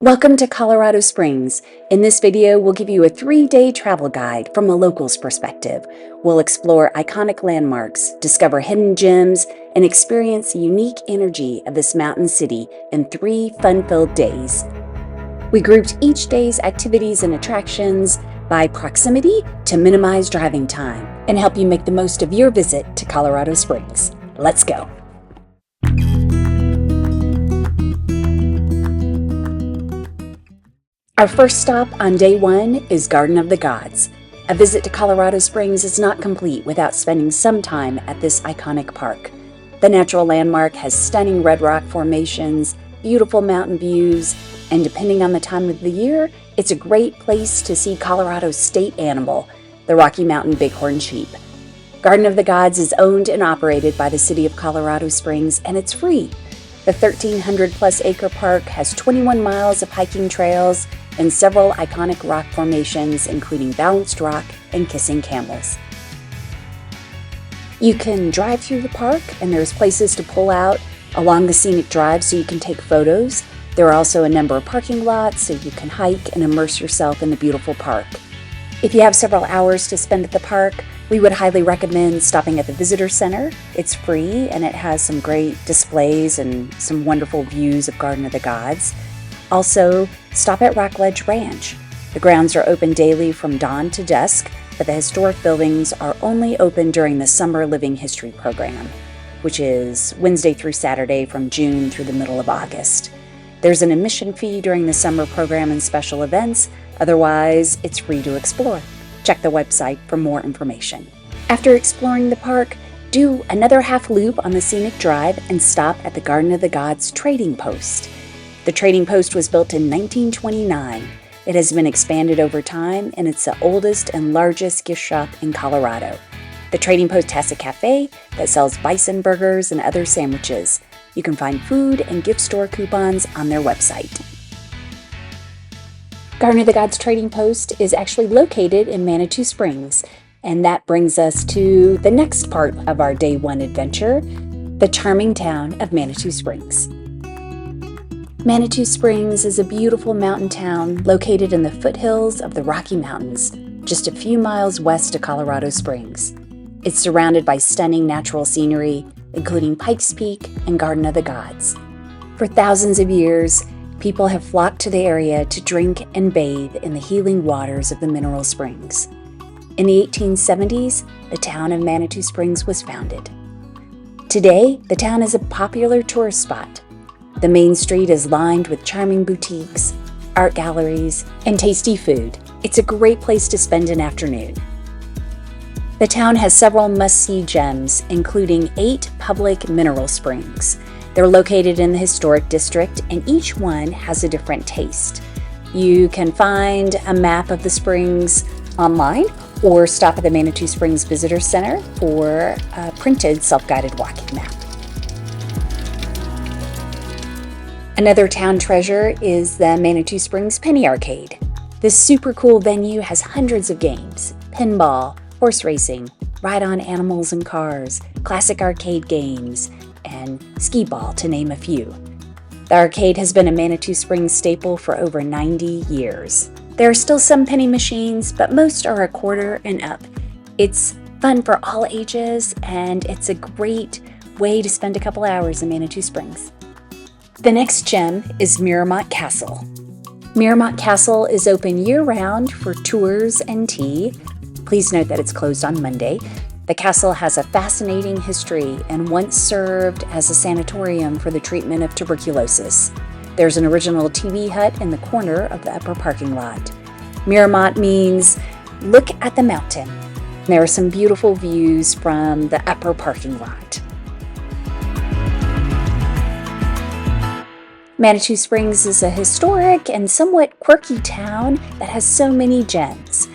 Welcome to Colorado Springs. In this video, we'll give you a 3-day travel guide from a local's perspective. We'll explore iconic landmarks, discover hidden gems, and experience the unique energy of this mountain city in 3 fun-filled days. We grouped each day's activities and attractions by proximity to minimize driving time and help you make the most of your visit to Colorado Springs. Let's go. Our first stop on day 1 is Garden of the Gods. A visit to Colorado Springs is not complete without spending some time at this iconic park. The natural landmark has stunning red rock formations, beautiful mountain views, and depending on the time of the year, it's a great place to see Colorado's state animal, the Rocky Mountain bighorn sheep. Garden of the Gods is owned and operated by the City of Colorado Springs, and it's free. The 1,300-plus acre park has 21 miles of hiking trails and several iconic rock formations, including Balanced Rock and Kissing Camels. You can drive through the park, and there's places to pull out along the scenic drive so you can take photos. There are also a number of parking lots so you can hike and immerse yourself in the beautiful park. If you have several hours to spend at the park, we would highly recommend stopping at the Visitor Center. It's free, and it has some great displays and some wonderful views of Garden of the Gods. Also, stop at Rockledge Ranch. The grounds are open daily from dawn to dusk, but the historic buildings are only open during the Summer Living History program, which is Wednesday through Saturday from June through the middle of August. There's an admission fee during the summer program and special events. Otherwise, it's free to explore. Check the website for more information. After exploring the park, do another half loop on the scenic drive and stop at the Garden of the Gods Trading Post. The Trading Post was built in 1929. It has been expanded over time, and it's the oldest and largest gift shop in Colorado. The Trading Post has a cafe that sells bison burgers and other sandwiches. You can find food and gift store coupons on their website. Garden of the Gods Trading Post is actually located in Manitou Springs, and that brings us to the next part of our Day 1 adventure, the charming town of Manitou Springs. Manitou Springs is a beautiful mountain town located in the foothills of the Rocky Mountains, just a few miles west of Colorado Springs. It's surrounded by stunning natural scenery, including Pikes Peak and Garden of the Gods. For thousands of years, people have flocked to the area to drink and bathe in the healing waters of the mineral springs. In the 1870s, the town of Manitou Springs was founded. Today, the town is a popular tourist spot. The main street is lined with charming boutiques, art galleries, and tasty food. It's a great place to spend an afternoon. The town has several must-see gems, including 8 public mineral springs. They're located in the historic district, and each one has a different taste. You can find a map of the springs online or stop at the Manitou Springs Visitor Center for a printed self-guided walking map. Another town treasure is the Manitou Springs Penny Arcade. This super cool venue has hundreds of games: pinball, horse racing, ride-on animals and cars, classic arcade games, and skee-ball, to name a few. The arcade has been a Manitou Springs staple for over 90 years. There are still some penny machines, but most are a quarter and up. It's fun for all ages, and it's a great way to spend a couple hours in Manitou Springs. The next gem is Miramont Castle. Miramont Castle is open year-round for tours and tea. Please note that it's closed on Monday. The castle has a fascinating history and once served as a sanatorium for the treatment of tuberculosis. There's an original TV hut in the corner of the upper parking lot. Miramont means look at the mountain. There are some beautiful views from the upper parking lot. Manitou Springs is a historic and somewhat quirky town that has so many gems.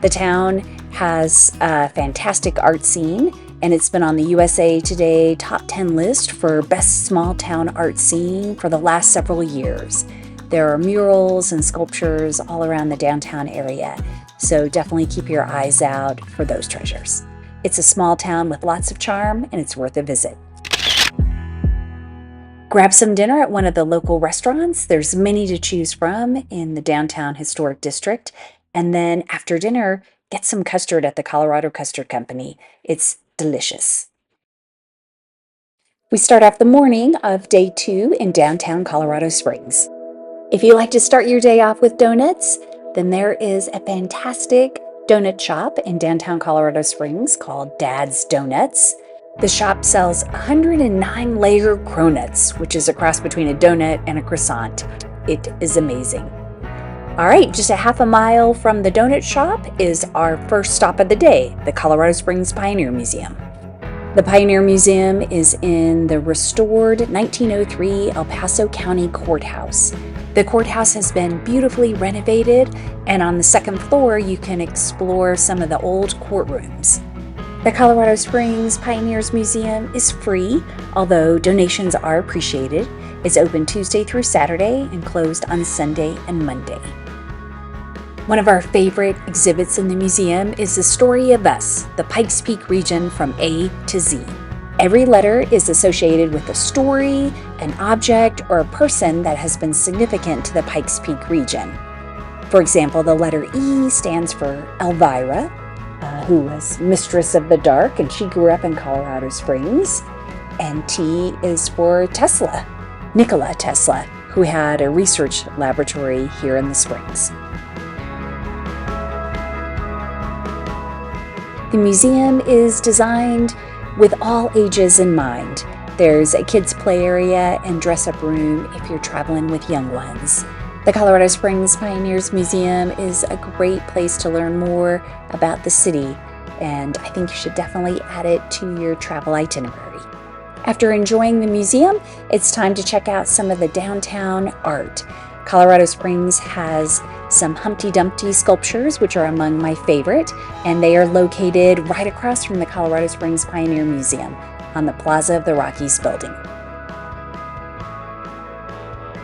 The town has a fantastic art scene, and it's been on the USA Today Top 10 list for Best Small Town Art Scene for the last several years. There are murals and sculptures all around the downtown area, so definitely keep your eyes out for those treasures. It's a small town with lots of charm, and it's worth a visit. Grab some dinner at one of the local restaurants. There's many to choose from in the downtown historic district. And then after dinner, get some custard at the Colorado Custard Company. It's delicious. We start off the morning of day 2 in downtown Colorado Springs. If you like to start your day off with donuts, then there is a fantastic donut shop in downtown Colorado Springs called Dad's Donuts. The shop sells 109 layer cronuts, which is a cross between a donut and a croissant. It is amazing. All right, just a half a mile from the donut shop is our first stop of the day, the Colorado Springs Pioneer Museum. The Pioneer Museum is in the restored 1903 El Paso County Courthouse. The courthouse has been beautifully renovated, and on the second floor you can explore some of the old courtrooms. The Colorado Springs Pioneers Museum is free, although donations are appreciated. It's open Tuesday through Saturday and closed on Sunday and Monday. One of our favorite exhibits in the museum is the story of us, the Pikes Peak region from A to Z. Every letter is associated with a story, an object, or a person that has been significant to the Pikes Peak region. For example, the letter E stands for Elvira, who was Mistress of the Dark, and she grew up in Colorado Springs. And T is for Tesla, Nikola Tesla, who had a research laboratory here in the Springs. The museum is designed with all ages in mind. There's a kids' play area and dress-up room if you're traveling with young ones. The Colorado Springs Pioneers Museum is a great place to learn more about the city, and I think you should definitely add it to your travel itinerary. After enjoying the museum, it's time to check out some of the downtown art. Colorado Springs has some Humpty Dumpty sculptures, which are among my favorite, and they are located right across from the Colorado Springs Pioneer Museum on the Plaza of the Rockies building.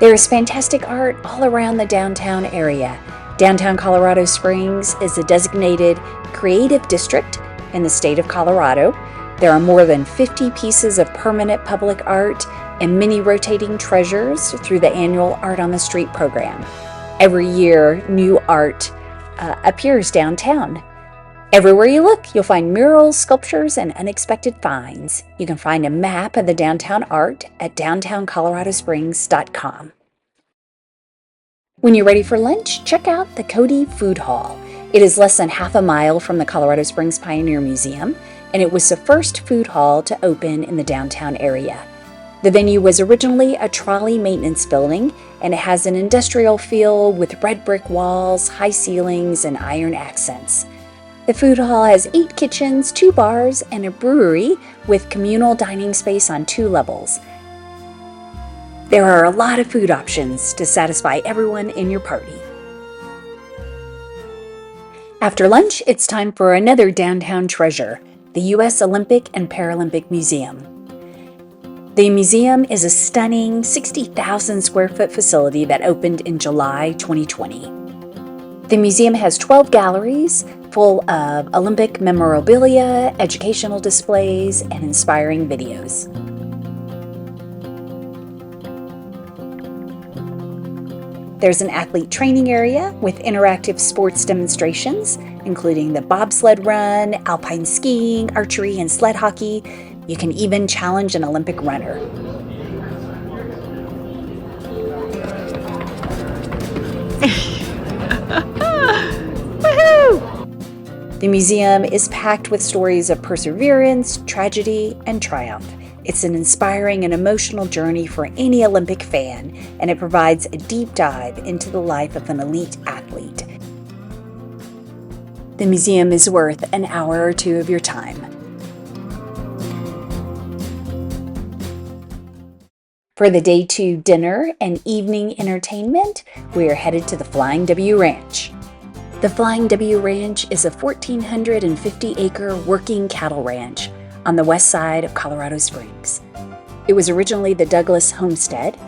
There is fantastic art all around the downtown area. Downtown Colorado Springs is a designated creative district in the state of Colorado. There are more than 50 pieces of permanent public art and many rotating treasures through the annual Art on the Street program. Every year, new art appears downtown. Everywhere you look, you'll find murals, sculptures, and unexpected finds. You can find a map of the downtown art at downtowncoloradosprings.com. When you're ready for lunch, check out the Coati Food Hall. It is less than half a mile from the Colorado Springs Pioneer Museum, and it was the first food hall to open in the downtown area. The venue was originally a trolley maintenance building, and it has an industrial feel with red brick walls, high ceilings, and iron accents. The food hall has 8 kitchens, 2 bars, and a brewery with communal dining space on 2 levels. There are a lot of food options to satisfy everyone in your party. After lunch, it's time for another downtown treasure, the U.S. Olympic and Paralympic Museum. The museum is a stunning 60,000 square foot facility that opened in July 2020. The museum has 12 galleries full of Olympic memorabilia, educational displays, and inspiring videos. There's an athlete training area with interactive sports demonstrations, including the bobsled run, alpine skiing, archery, and sled hockey. You can even challenge an Olympic runner. The museum is packed with stories of perseverance, tragedy, and triumph. It's an inspiring and emotional journey for any Olympic fan, and it provides a deep dive into the life of an elite athlete. The museum is worth an hour or 2 of your time. For the Day 2 dinner and evening entertainment, we are headed to the Flying W Ranch. The Flying W Ranch is a 1,450-acre working cattle ranch on the west side of Colorado Springs. It was originally the Douglas Homestead,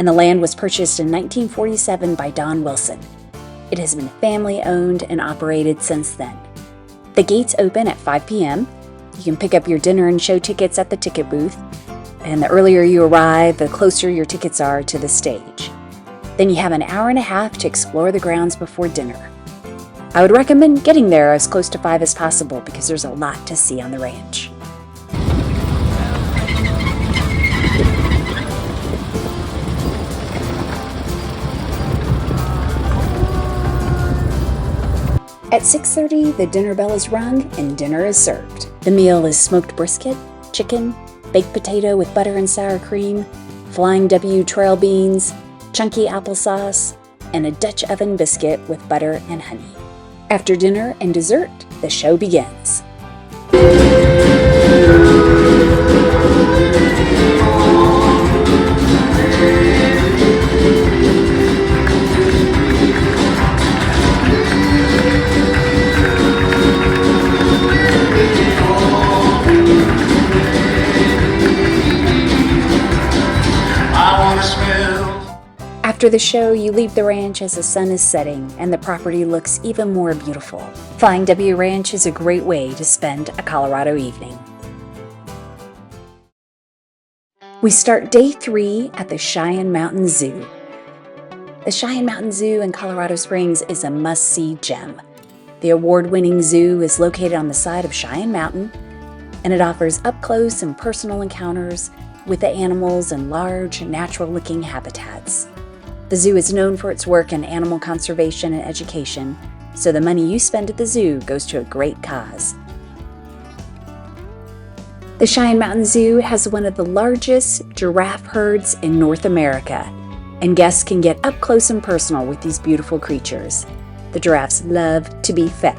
and the land was purchased in 1947 by Don Wilson. It has been family-owned and operated since then. The gates open at 5 p.m. You can pick up your dinner and show tickets at the ticket booth. And the earlier you arrive, the closer your tickets are to the stage. Then you have an hour and a half to explore the grounds before dinner. I would recommend getting there as close to 5 as possible because there's a lot to see on the ranch. At 6:30, the dinner bell is rung and dinner is served. The meal is smoked brisket, chicken, baked potato with butter and sour cream, Flying W trail beans, chunky applesauce, and a Dutch oven biscuit with butter and honey. After dinner and dessert, the show begins. After the show, you leave the ranch as the sun is setting and the property looks even more beautiful. Flying W Ranch is a great way to spend a Colorado evening. We start day 3 at the Cheyenne Mountain Zoo. The Cheyenne Mountain Zoo in Colorado Springs is a must-see gem. The award-winning zoo is located on the side of Cheyenne Mountain, and it offers up-close and personal encounters with the animals in large, natural-looking habitats. The zoo is known for its work in animal conservation and education, so the money you spend at the zoo goes to a great cause. The Cheyenne Mountain Zoo has one of the largest giraffe herds in North America, and guests can get up close and personal with these beautiful creatures. The giraffes love to be fed.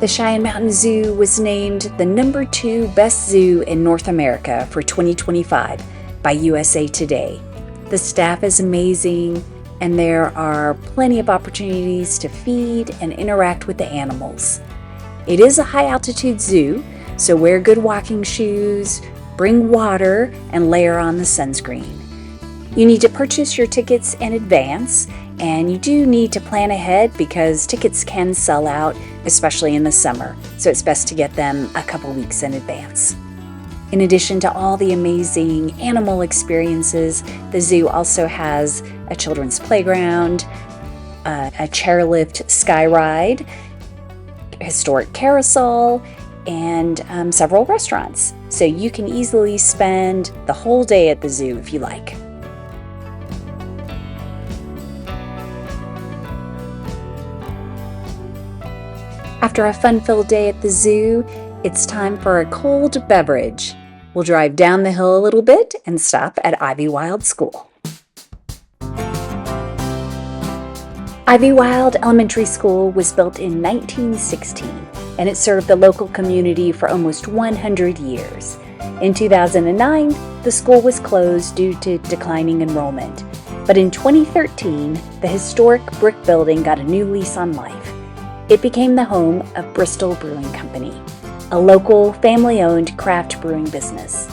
The Cheyenne Mountain Zoo was named the #2 best zoo in North America for 2025 by USA Today. The staff is amazing, and there are plenty of opportunities to feed and interact with the animals. It is a high-altitude zoo, so wear good walking shoes, bring water, and layer on the sunscreen. You need to purchase your tickets in advance, and you do need to plan ahead because tickets can sell out, especially in the summer, so it's best to get them a couple weeks in advance. In addition to all the amazing animal experiences, the zoo also has a children's playground, a chairlift sky ride, historic carousel, and several restaurants. So you can easily spend the whole day at the zoo if you like. After a fun-filled day at the zoo, it's time for a cold beverage. We'll drive down the hill a little bit and stop at Ivywild School. Ivywild Elementary School was built in 1916, and it served the local community for almost 100 years. In 2009, the school was closed due to declining enrollment, but in 2013, the historic brick building got a new lease on life. It became the home of Bristol Brewing Company, a local family-owned craft brewing business.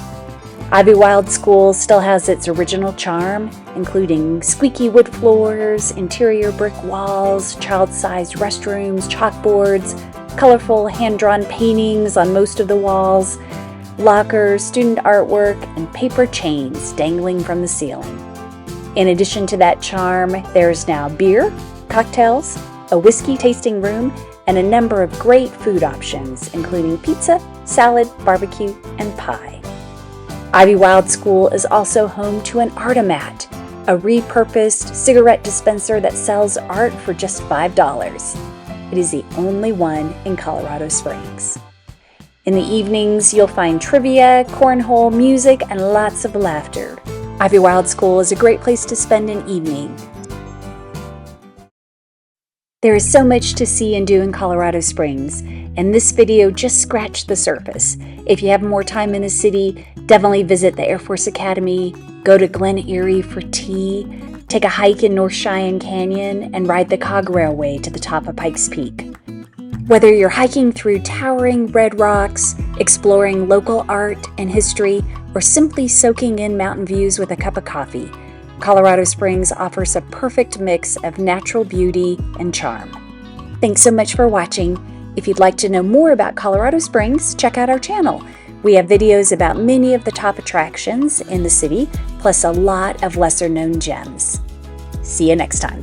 Ivywild School still has its original charm, including squeaky wood floors, interior brick walls, child-sized restrooms, chalkboards, colorful hand-drawn paintings on most of the walls, lockers, student artwork, and paper chains dangling from the ceiling. In addition to that charm, there's now beer, cocktails, a whiskey tasting room, and a number of great food options, including pizza, salad, barbecue, and pie. Ivywild School is also home to an Artomat, a repurposed cigarette dispenser that sells art for just $5. It is the only one in Colorado Springs. In the evenings, you'll find trivia, cornhole, music, and lots of laughter. Ivywild School is a great place to spend an evening. There is so much to see and do in Colorado Springs, and this video just scratched the surface. If you have more time in the city, definitely visit the Air Force Academy, go to Glen Erie for tea, take a hike in North Cheyenne Canyon, and ride the Cog Railway to the top of Pikes Peak. Whether you're hiking through towering red rocks, exploring local art and history, or simply soaking in mountain views with a cup of coffee, Colorado Springs offers a perfect mix of natural beauty and charm. Thanks so much for watching. If you'd like to know more about Colorado Springs, check out our channel. We have videos about many of the top attractions in the city, plus a lot of lesser known gems. See you next time.